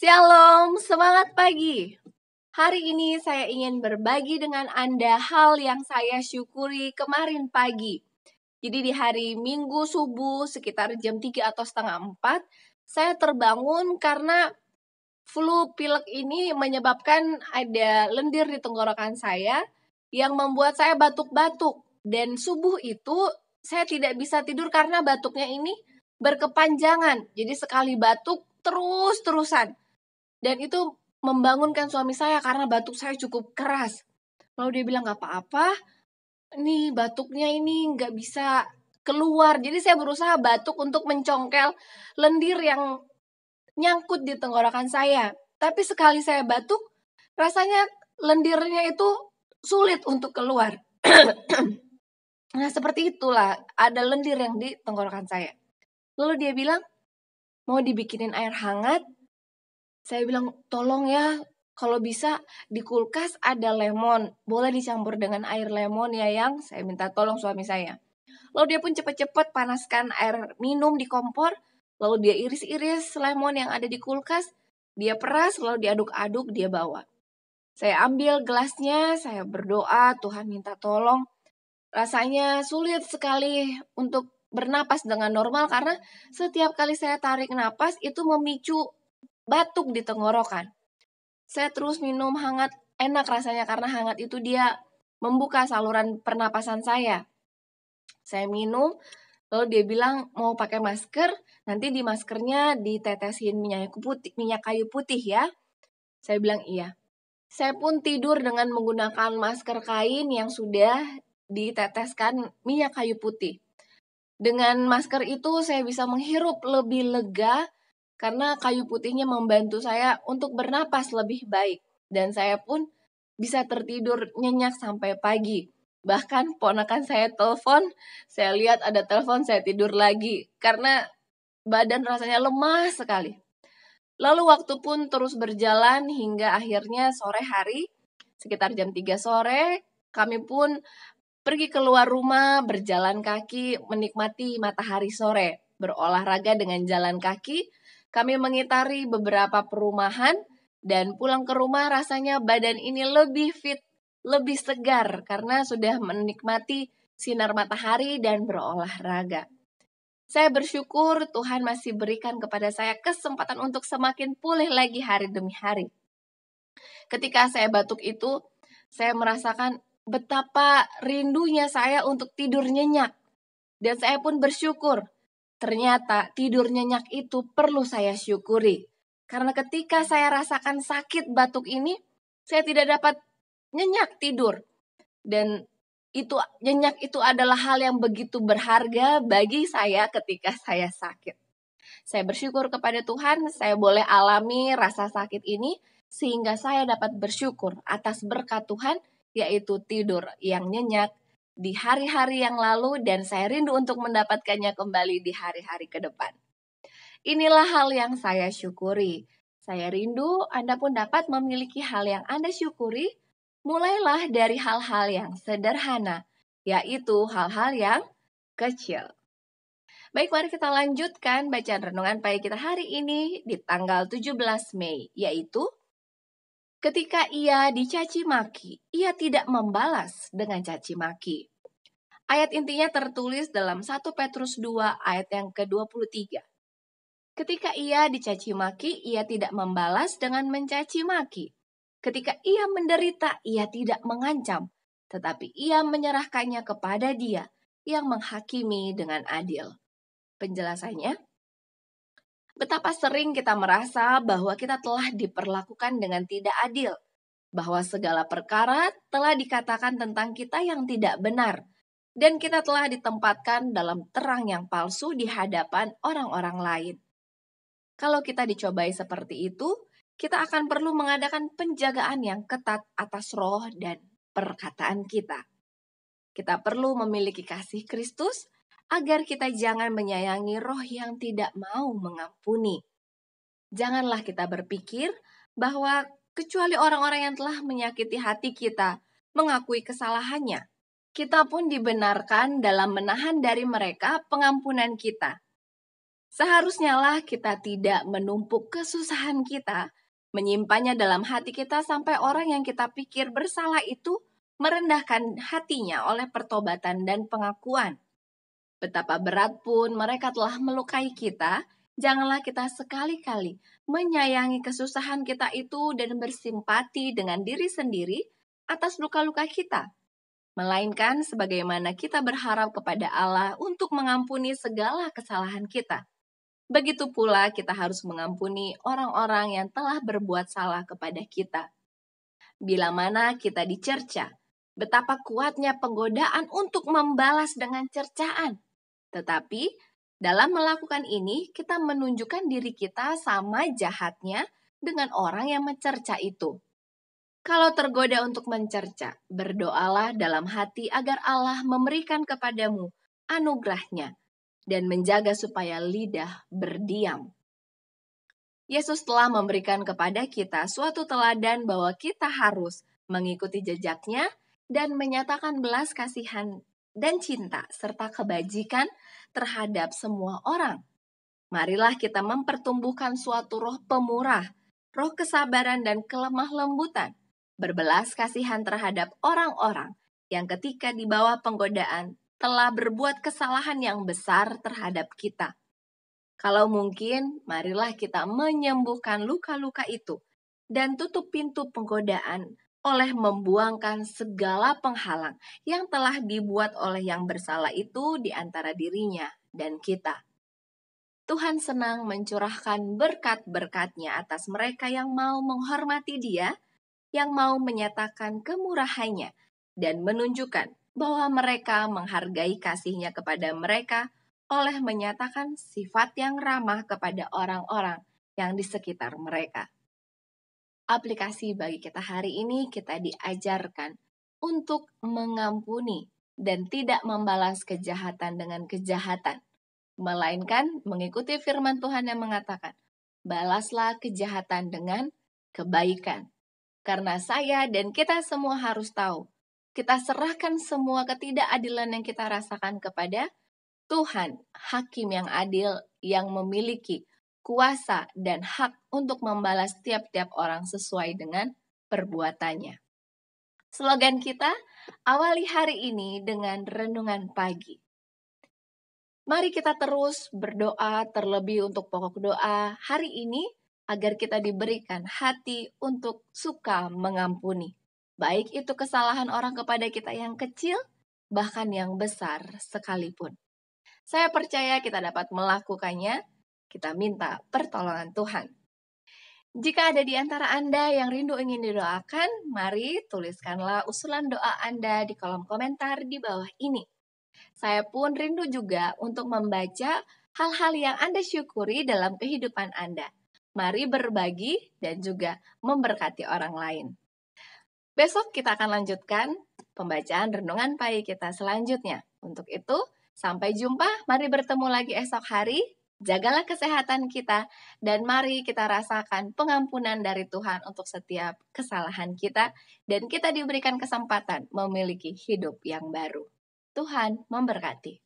Shalom, semangat pagi. Hari ini saya ingin berbagi dengan Anda hal yang saya syukuri kemarin pagi. Jadi di hari Minggu subuh sekitar jam 3 atau setengah 4, saya terbangun karena flu pilek ini menyebabkan ada lendir di tenggorokan saya yang membuat saya batuk-batuk. Dan subuh itu saya tidak bisa tidur karena batuknya ini berkepanjangan. Jadi sekali batuk terus-terusan. Dan itu membangunkan suami saya karena batuk saya cukup keras. Lalu dia bilang, gak apa-apa, nih batuknya ini gak bisa keluar. Jadi saya berusaha batuk untuk mencongkel lendir yang nyangkut di tenggorokan saya. Tapi sekali saya batuk, rasanya lendirnya itu sulit untuk keluar. Nah seperti itulah, ada lendir yang di tenggorokan saya. Lalu dia bilang, mau dibikinin air hangat? Saya bilang, tolong ya, kalau bisa di kulkas ada lemon. Boleh dicampur dengan air lemon ya yang? Saya minta tolong suami saya. Lalu dia pun cepat-cepat panaskan air minum di kompor. Lalu dia iris-iris lemon yang ada di kulkas. Dia peras, lalu diaduk-aduk, dia bawa. Saya ambil gelasnya, saya berdoa, Tuhan minta tolong. Rasanya sulit sekali untuk bernapas dengan normal karena setiap kali saya tarik napas itu memicu batuk di tenggorokan. Saya terus minum hangat, enak rasanya karena hangat itu dia membuka saluran pernapasan saya. Saya minum, lalu dia bilang mau pakai masker, nanti di maskernya ditetesin minyak kayu putih ya. Saya bilang iya. Saya pun tidur dengan menggunakan masker kain yang sudah diteteskan minyak kayu putih. Dengan masker itu saya bisa menghirup lebih lega karena kayu putihnya membantu saya untuk bernapas lebih baik. Dan saya pun bisa tertidur nyenyak sampai pagi. Bahkan ponakan saya telepon, saya lihat ada telepon, saya tidur lagi. Karena badan rasanya lemah sekali. Lalu waktu pun terus berjalan hingga akhirnya sore hari, sekitar jam 3 sore, kami pun pergi keluar rumah, berjalan kaki, menikmati matahari sore. Berolahraga dengan jalan kaki, kami mengitari beberapa perumahan, dan pulang ke rumah rasanya badan ini lebih fit, lebih segar, karena sudah menikmati sinar matahari dan berolahraga. Saya bersyukur Tuhan masih berikan kepada saya kesempatan untuk semakin pulih lagi hari demi hari. Ketika saya batuk itu, saya merasakan betapa rindunya saya untuk tidur nyenyak. Dan saya pun bersyukur. Ternyata tidur nyenyak itu perlu saya syukuri. Karena ketika saya rasakan sakit batuk ini, saya tidak dapat nyenyak tidur. Dan nyenyak itu adalah hal yang begitu berharga bagi saya ketika saya sakit. Saya bersyukur kepada Tuhan, saya boleh alami rasa sakit ini, sehingga saya dapat bersyukur atas berkat Tuhan, yaitu tidur yang nyenyak di hari-hari yang lalu, dan saya rindu untuk mendapatkannya kembali di hari-hari ke depan. Inilah hal yang saya syukuri. Saya rindu Anda pun dapat memiliki hal yang Anda syukuri. Mulailah dari hal-hal yang sederhana, yaitu hal-hal yang kecil. Baik, mari kita lanjutkan bacaan renungan pagi kita hari ini di tanggal 17 Mei, yaitu ketika ia dicaci maki, ia tidak membalas dengan caci maki. Ayat intinya tertulis dalam 1 Petrus 2 ayat yang ke-23. Ketika ia dicaci maki, ia tidak membalas dengan mencaci maki. Ketika ia menderita, ia tidak mengancam, tetapi ia menyerahkannya kepada Dia yang menghakimi dengan adil. Penjelasannya, betapa sering kita merasa bahwa kita telah diperlakukan dengan tidak adil, bahwa segala perkara telah dikatakan tentang kita yang tidak benar, dan kita telah ditempatkan dalam terang yang palsu di hadapan orang-orang lain. Kalau kita dicobai seperti itu, kita akan perlu mengadakan penjagaan yang ketat atas roh dan perkataan kita. Kita perlu memiliki kasih Kristus agar kita jangan menyayangi roh yang tidak mau mengampuni. Janganlah kita berpikir bahwa kecuali orang-orang yang telah menyakiti hati kita mengakui kesalahannya, kita pun dibenarkan dalam menahan dari mereka pengampunan kita. Seharusnya lah kita tidak menumpuk kesusahan kita, menyimpannya dalam hati kita sampai orang yang kita pikir bersalah itu merendahkan hatinya oleh pertobatan dan pengakuan. Betapa berat pun mereka telah melukai kita, janganlah kita sekali-kali menyayangi kesusahan kita itu dan bersimpati dengan diri sendiri atas luka-luka kita. Melainkan sebagaimana kita berharap kepada Allah untuk mengampuni segala kesalahan kita. Begitu pula kita harus mengampuni orang-orang yang telah berbuat salah kepada kita. Bila mana kita dicerca, betapa kuatnya penggodaan untuk membalas dengan cercaan. Tetapi dalam melakukan ini, kita menunjukkan diri kita sama jahatnya dengan orang yang mencerca itu. Kalau tergoda untuk mencerca, berdoalah dalam hati agar Allah memberikan kepadamu anugerahnya dan menjaga supaya lidah berdiam. Yesus telah memberikan kepada kita suatu teladan bahwa kita harus mengikuti jejaknya dan menyatakan belas kasihan dan cinta serta kebajikan terhadap semua orang. Marilah kita mempertumbuhkan suatu roh pemurah, roh kesabaran dan kelemah lembutan, berbelas kasihan terhadap orang-orang yang ketika di bawah penggodaan telah berbuat kesalahan yang besar terhadap kita. Kalau mungkin, marilah kita menyembuhkan luka-luka itu dan tutup pintu penggodaan oleh membuangkan segala penghalang yang telah dibuat oleh yang bersalah itu di antara dirinya dan kita. Tuhan senang mencurahkan berkat-berkat-Nya atas mereka yang mau menghormati Dia, yang mau menyatakan kemurahannya dan menunjukkan bahwa mereka menghargai kasih-Nya kepada mereka oleh menyatakan sifat yang ramah kepada orang-orang yang di sekitar mereka. Aplikasi bagi kita hari ini, kita diajarkan untuk mengampuni dan tidak membalas kejahatan dengan kejahatan, melainkan mengikuti firman Tuhan yang mengatakan, balaslah kejahatan dengan kebaikan. Karena saya dan kita semua harus tahu, kita serahkan semua ketidakadilan yang kita rasakan kepada Tuhan, hakim yang adil, yang memiliki kuasa dan hak untuk membalas tiap-tiap orang sesuai dengan perbuatannya. Slogan kita, awali hari ini dengan renungan pagi. Mari kita terus berdoa terlebih untuk pokok doa hari ini agar kita diberikan hati untuk suka mengampuni. Baik itu kesalahan orang kepada kita yang kecil, bahkan yang besar sekalipun. Saya percaya kita dapat melakukannya, kita minta pertolongan Tuhan. Jika ada di antara Anda yang rindu ingin didoakan, mari tuliskanlah usulan doa Anda di kolom komentar di bawah ini. Saya pun rindu juga untuk membaca hal-hal yang Anda syukuri dalam kehidupan Anda. Mari berbagi dan juga memberkati orang lain. Besok kita akan lanjutkan pembacaan renungan pagi kita selanjutnya. Untuk itu, sampai jumpa, mari bertemu lagi esok hari, jagalah kesehatan kita, dan mari kita rasakan pengampunan dari Tuhan untuk setiap kesalahan kita, dan kita diberikan kesempatan memiliki hidup yang baru. Tuhan memberkati.